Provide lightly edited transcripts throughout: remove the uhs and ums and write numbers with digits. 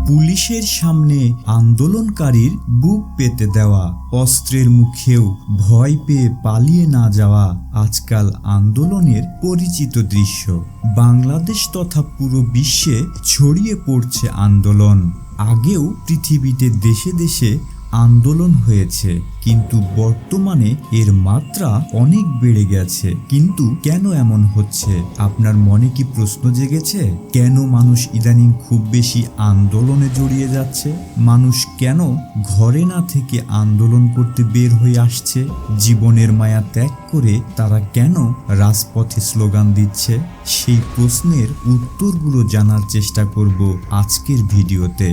পুলিশের সামনে আন্দোলনকারীর বুক পেতে দেওয়া, অস্ত্রের মুখেও ভয় পেয়ে পালিয়ে না যাওয়া আজকাল আন্দোলনের পরিচিত দৃশ্য। বাংলাদেশ তথা পুরো বিশ্বে ছড়িয়ে পড়ছে আন্দোলন। আগেও পৃথিবীতে দেশে দেশে আন্দোলন হয়েছে, কিন্তু বর্তমানে এর মাত্রা অনেক বেড়ে গেছে। কিন্তু কেন এমন হচ্ছে? আপনার মনে কি প্রশ্ন জেগেছে? কেন মানুষ ইদানিং খুব বেশি আন্দোলনে জড়িয়ে যাচ্ছে? মানুষ কেন ঘরে না থেকে আন্দোলন করতে বের হয়ে আসছে? জীবনের মায়া ত্যাগ করে তারা কেন রাজপথে স্লোগান দিচ্ছে? সেই প্রশ্নের উত্তরগুলো জানার চেষ্টা করব আজকের ভিডিওতে।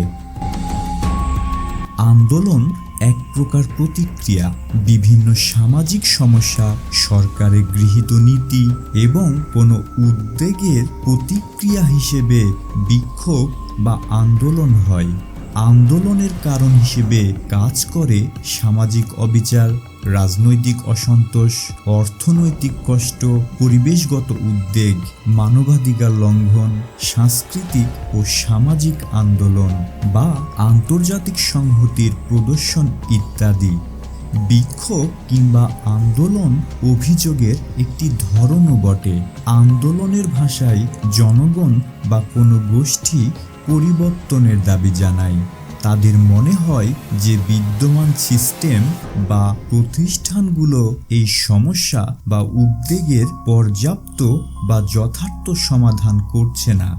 আন্দোলন এক প্রকার প্রতিক্রিয়া। বিভিন্ন সামাজিক সমস্যা, সরকারের গৃহীত নীতি এবং কোনো উদ্বেগের প্রতিক্রিয়া হিসেবে বিক্ষোভ বা আন্দোলন হয়। আন্দোলনের কারণ হিসেবে কাজ করে সামাজিক অবিচার, রাজনৈতিক অসন্তোষ, অর্থনৈতিক কষ্ট, পরিবেশগত উদ্বেগ, মানবাধিকার লঙ্ঘন, সাংস্কৃতিক ও সামাজিক আন্দোলন বা আন্তর্জাতিক সংহতির প্রদর্শন ইত্যাদি। বিক্ষোভ কিংবা আন্দোলন অভিযোগের একটি ধরনও বটে। আন্দোলনের ভাষায় জনগণ বা কোনো গোষ্ঠী পরিবর্তনের দাবি জানায়। তাদের মনে হয় যে বিদ্যমান সিস্টেম বা প্রতিষ্ঠানগুলো এই সমস্যা বা উদ্বেগের পর্যাপ্ত বা যথার্থ সমাধান করছে না।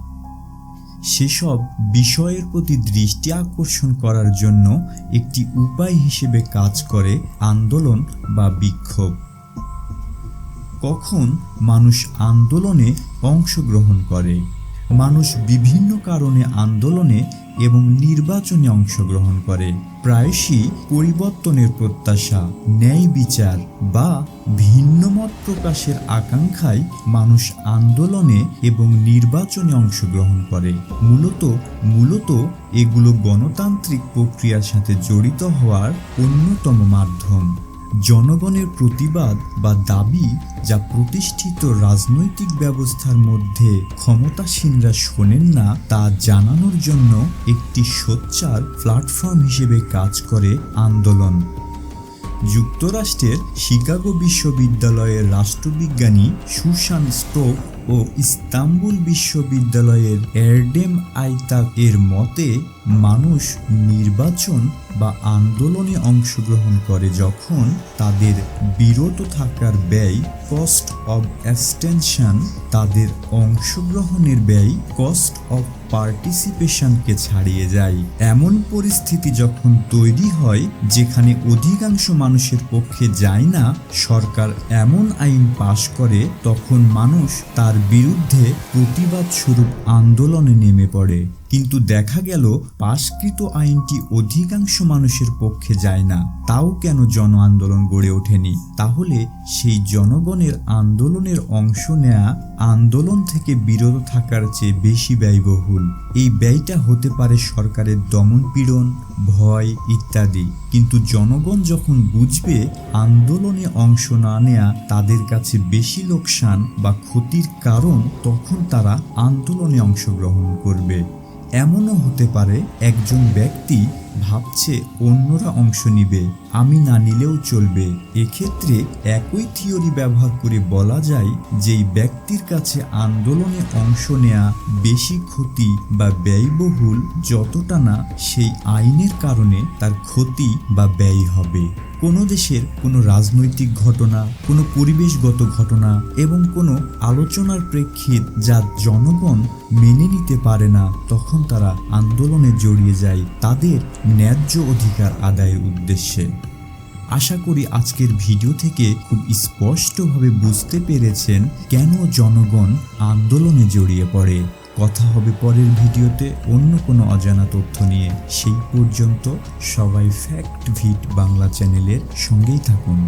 সেসব বিষয়ের প্রতি দৃষ্টি আকর্ষণ করার জন্য একটি উপায় হিসেবে কাজ করে আন্দোলন বা বিক্ষোভ। কখন মানুষ আন্দোলনে অংশগ্রহণ করে? মানুষ বিভিন্ন কারণে আন্দোলনে এবং নির্বাচনে অংশগ্রহণ করে। প্রায়শই পরিবর্তনের প্রত্যাশা, ন্যায় বিচার বা ভিন্নমত প্রকাশের আকাঙ্ক্ষায় মানুষ আন্দোলনে এবং নির্বাচনে অংশগ্রহণ করে। মূলত এগুলো গণতান্ত্রিক প্রক্রিয়ার সাথে জড়িত হওয়ার অন্যতম মাধ্যম। জনগণের প্রতিবাদ বা দাবি যা প্রতিষ্ঠিত রাজনৈতিক ব্যবস্থার মধ্যে ক্ষমতাসীনরা শোনেন না, তা জানানোর জন্য একটি সোচ্চার প্ল্যাটফর্ম হিসেবে কাজ করে আন্দোলন। যুক্তরাষ্ট্রের শিকাগো বিশ্ববিদ্যালয়ের রাষ্ট্রবিজ্ঞানী সুসান স্টোক ও ইস্তাম্বুল বিশ্ববিদ্যালয়ের এরডেম আইতাক এর মতে, মানুষ নির্বাচন বা আন্দোলনে অংশগ্রহণ করে যখন তাদের বিরত থাকার ব্যয়, কস্ট অব অ্যাবস্টেনশন, তাদের অংশগ্রহণের ব্যয়, কস্ট অব পার্টিসিপেশনকে ছাড়িয়ে যায়। এমন পরিস্থিতি যখন তৈরি হয় যেখানে অধিকাংশ মানুষের পক্ষে যায় না, সরকার এমন আইন পাশ করে, তখন মানুষ তার বিরুদ্ধে প্রতিবাদ স্বরূপ আন্দোলনে নেমে পড়ে। কিন্তু দেখা গেল পাশকৃত আইনটি অধিকাংশ মানুষের পক্ষে যায় না। তাও কেন জন আন্দোলন গড়ে ওঠেনি? তাহলে সেই জনগণের আন্দোলনের অংশ নেয়া আন্দোলন থেকে বিরত থাকার চেয়ে বেশি ব্যয়বহুল। এই ব্যয়টা হতে পারে সরকারের দমনপীড়ন, ভয় ইত্যাদি। কিন্তু জনগণ যখন বুঝবে আন্দোলনে অংশ না নেয়া তাদের কাছে বেশি লোকসান বা ক্ষতির কারণ, তখন তারা আন্দোলনে অংশগ্রহণ করবে। এমনও হতে পারে একজন ব্যক্তি ভাবছে অন্যরা অংশ নিবে, আমি না নিলেও চলবে। এক্ষেত্রে একই থিওরি ব্যবহার করে বলা যায় যেই ব্যক্তির কাছে আন্দোলনে অংশ নেয়া বেশি ক্ষতি বা ব্যয়বহুল, যতটা না সেই আইনের কারণে তার ক্ষতি বা ব্যয় হবে। কোনো দেশের কোনো রাজনৈতিক ঘটনা, কোনো পরিবেশগত ঘটনা এবং কোনো আলোচনার প্রেক্ষিত যা জনগণ মেনে নিতে পারে না, তখন তারা আন্দোলনে জড়িয়ে যায় তাদের ন্যায্য অধিকার আদায়ের উদ্দেশ্যে। আশা করি আজকের ভিডিও থেকে খুব স্পষ্টভাবে বুঝতে পেরেছেন কেন জনগণ আন্দোলনে জড়িয়ে পড়ে। কথা হবে পরের ভিডিওতে অন্য কোনো অজানা তথ্য নিয়ে। সেই পর্যন্ত সবাই ফ্যাক্ট ভিট বাংলা চ্যানেলের সঙ্গেই থাকুন।